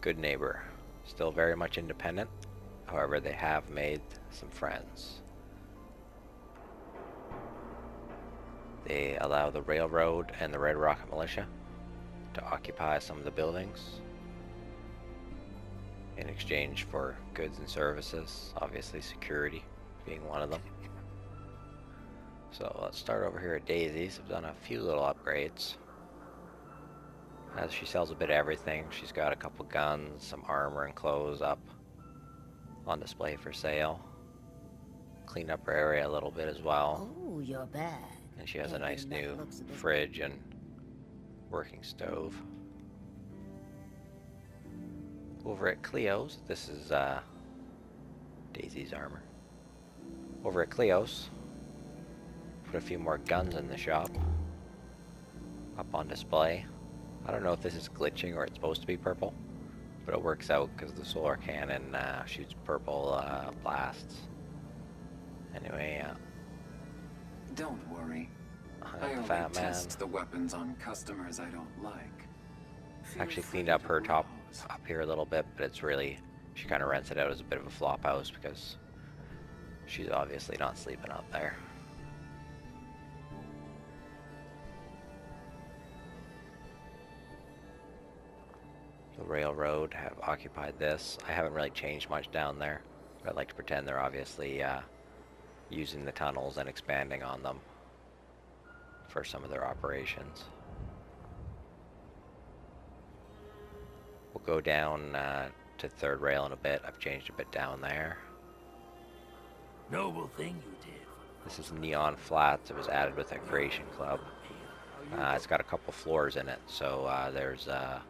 Goodneighbor. Still very much independent. However, they have made some friends. They allow the railroad and the Red Rocket Militia to occupy some of the buildings in exchange for goods and services, obviously security being one of them. So let's start over here at Daisy's. I've done a few little upgrades. As she sells a bit of everything, she's got a couple guns, some armor and clothes up on display for sale. Cleaned up her area a little bit as well. Oh, you're bad. And she has a nice new fridge and working stove. Over at Cleo's, this is Daisy's armor. Over at Cleo's, put a few more guns in the shop, up on display. I don't know if this is glitching or it's supposed to be purple, but it works out because the solar cannon shoots purple blasts. Anyway, Don't worry. I the only fat man test the weapons on customers I don't like. actually cleaned up her top up here a little bit, but it's really, she kind of rents it out as a bit of a flop house because she's obviously not sleeping up there. The railroad have occupied this. I haven't really changed much down there, but I'd like to pretend they're obviously using the tunnels and expanding on them for some of their operations. We'll go down to third rail in a bit. I've changed a bit down there. Noble thing you did. This is Neon Flats. It was added with a Creation Club. It's got a couple floors in it, so there's a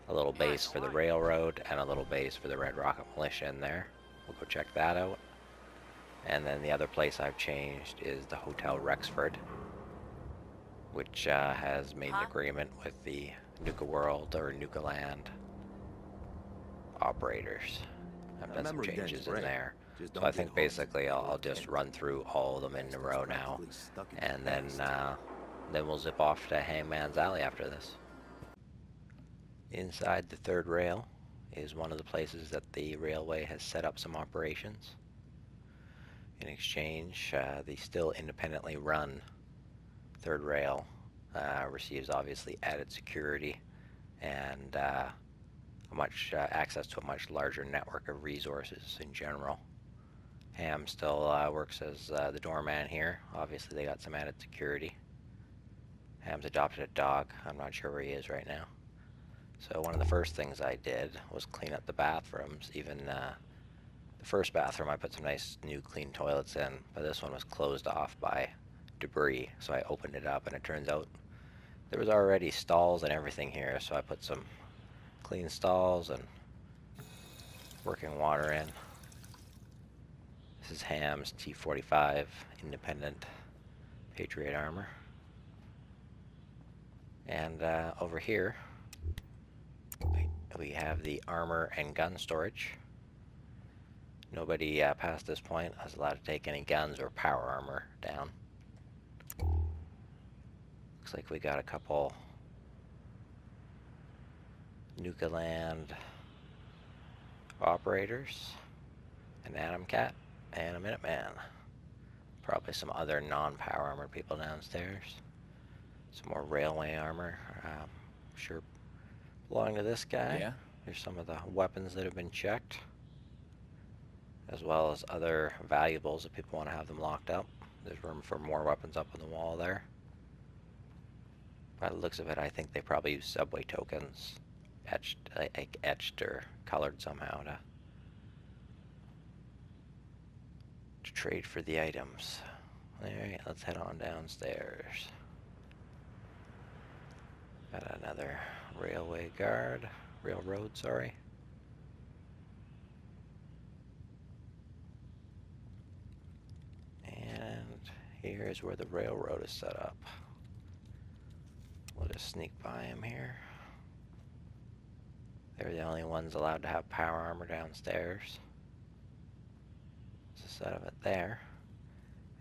little base for the railroad and a little base for the Red Rocket Militia in there. We'll go check that out. And then the other place I've changed is the Hotel Rexford, which has made an agreement with the Nuka World or Nuka Land operators. I've done some changes in there. So I think basically I'll just run through all of them in a row now, and then we'll zip off to Hangman's Alley after this. Inside the third rail is one of the places that the railway has set up some operations. In exchange, the still independently run third rail receives obviously added security and access to a much larger network of resources in general. Ham still works as the doorman here. Obviously they got some added security. Ham's adopted a dog. I'm not sure where he is right now. So one of the first things I did was clean up the bathrooms. Even the first bathroom I put some nice new clean toilets in, but this one was closed off by debris. So I opened it up and it turns out there was already stalls and everything here. So I put some clean stalls and working water in. This is Ham's T45 Independent Patriot armor. And over here we have the armor and gun storage. Nobody past this point is allowed to take any guns or power armor down. Looks like we got a couple Nuka Land operators, an Atom Cat, and a Minuteman. Probably some other non-power armor people downstairs. Some more railway armor. Sure belong to this guy. Yeah. Here's some of the weapons that have been checked, as well as other valuables if people want to have them locked up. There's room for more weapons up on the wall there. By the looks of it, I think they probably use subway tokens etched or colored somehow to trade for the items. Alright, let's head on downstairs. Got another railroad, sorry. And here's where the railroad is set up. We'll just sneak by him here. They're the only ones allowed to have power armor downstairs. There's a set of it there.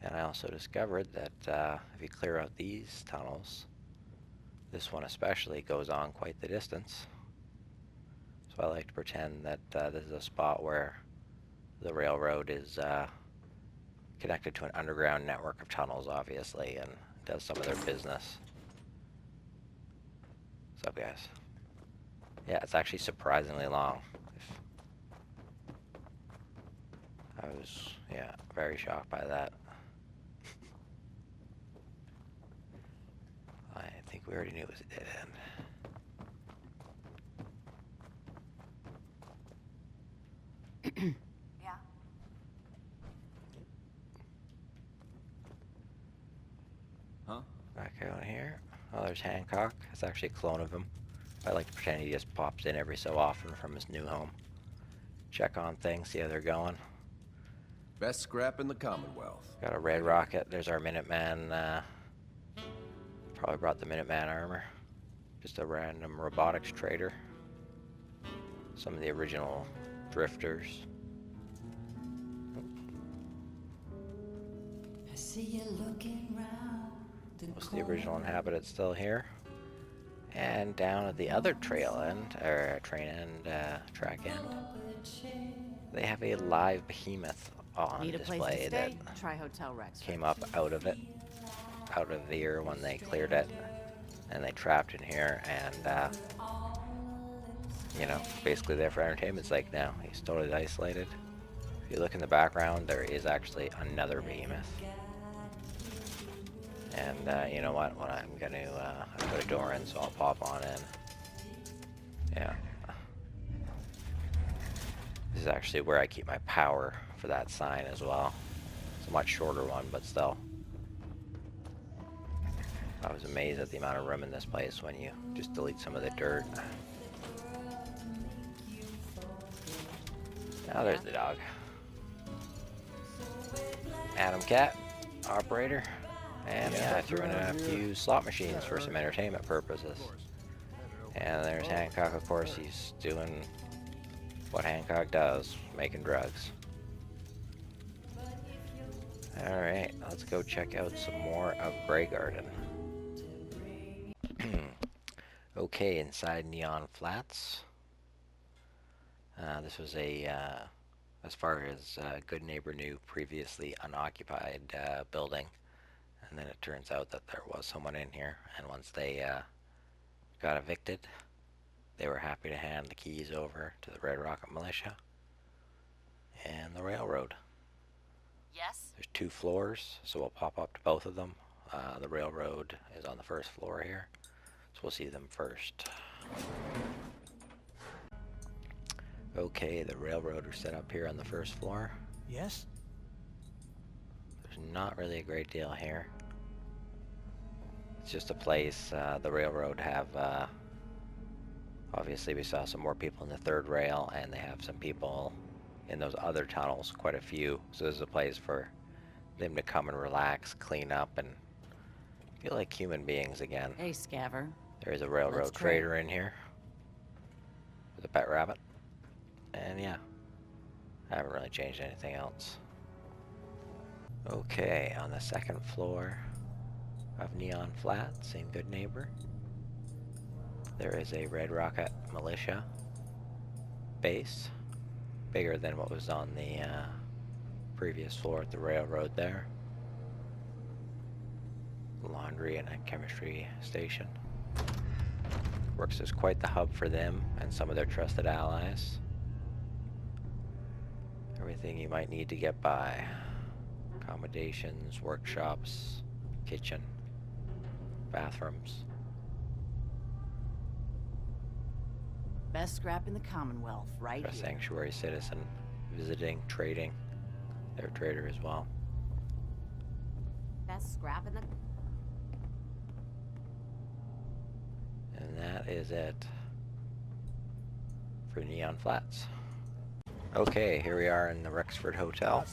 And I also discovered that if you clear out these tunnels, this one especially goes on quite the distance. So I like to pretend that this is a spot where the railroad is connected to an underground network of tunnels, obviously, and does some of their business. What's up, guys? Yeah, it's actually surprisingly long. I was, yeah, very shocked by that. I think we already knew it was a dead end. Yeah. Huh? Back out here. Oh, there's Hancock. It's actually a clone of him. I like to pretend he just pops in every so often from his new home. Check on things, see how they're going. Best scrap in the Commonwealth. Got a red rocket. There's our Minuteman. Probably brought the Minuteman armor. Just a random robotics trader. Some of the original drifters. I see you looking round the Most of the original inhabitants still here. And down at the other trail end, or train end, track end, they have a live behemoth on Need a place display to that stay? Try Hotel Rex. came up out of it, out of the year when they cleared it, and they trapped in here, and you know, basically there for entertainment's sake now. He's totally isolated. If you look in the background, there is actually another behemoth. And you know what? When I'm gonna I put a door in, so I'll pop on in. Yeah. This is actually where I keep my power for that sign as well. It's a much shorter one, but still. I was amazed at the amount of room in this place when you just delete some of the dirt. Now there's the dog. Adam Cat, operator. And yeah, I threw in a few slot machines for some entertainment purposes. And there's Hancock, of course. He's doing what Hancock does, making drugs. Alright, let's go check out some more of Grey Garden. Okay, inside Neon Flats. This was a, as far as Goodneighbor knew, previously unoccupied building. And then it turns out that there was someone in here, and once they got evicted, they were happy to hand the keys over to the Red Rocket Militia and the railroad. Yes? There's 2 floors, so we'll pop up to both of them. The railroad is on the first floor here, so we'll see them first. Okay, the railroad are set up here on the first floor. Yes? There's not really a great deal here. It's just a place. The railroad have, obviously we saw some more people in the third rail, and they have some people in those other tunnels, quite a few. So this is a place for them to come and relax, clean up, and feel like human beings again. Hey, Scaver. There is a railroad Let's trade. trader in here with a pet rabbit. And yeah, I haven't really changed anything else. Okay, on the second floor of Neon Flats in Goodneighbor, there is a Red Rocket Militia base, bigger than what was on the previous floor at the railroad there. Laundry and a chemistry station. Works as quite the hub for them and some of their trusted allies. Everything you might need to get by. Accommodations, workshops, kitchen, bathrooms. Best scrap in the Commonwealth, right A here. sanctuary citizen visiting, trading. They're a trader as well. Best scrap in the... And that is it for Neon Flats. Okay, here we are in the Rexford Hotel.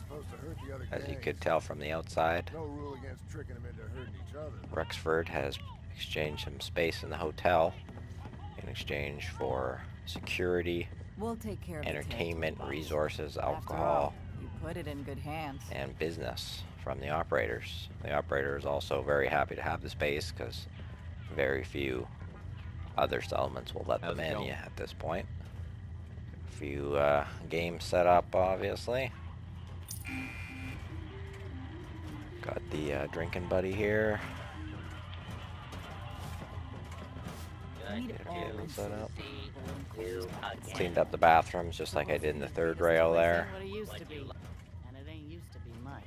As you could tell from the outside, No rule against tricking them into hurting each other. Rexford has exchanged some space in the hotel in exchange for security, We'll take care of entertainment, resources, After all, alcohol, you put it in good hands. and business from the operators. The operator is also very happy to have the space because very few other settlements will let them in yet at this point. few games set up, obviously. Got the drinking buddy here. Need all Set up. included. Cleaned up the bathrooms just like I did in the third rail there. What it used to be, and it ain't used to be much.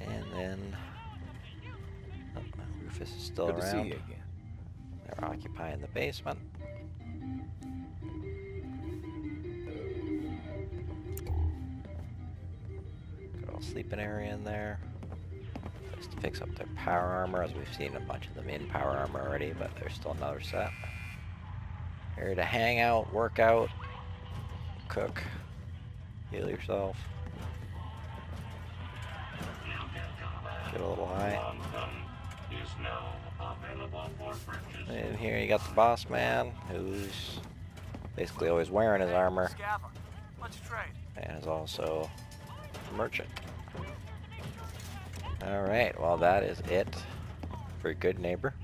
And then oh, Rufus is still Good to see around. you again. They're occupying the basement. Good old sleeping area in there. Just to fix up their power armor, as we've seen a bunch of them in power armor already, but there's still another set. Here to hang out, work out, cook, heal yourself. Get a little high. And here you got the boss man, who's basically always wearing his armor, and is also a merchant. Alright, well that is it for Goodneighbor.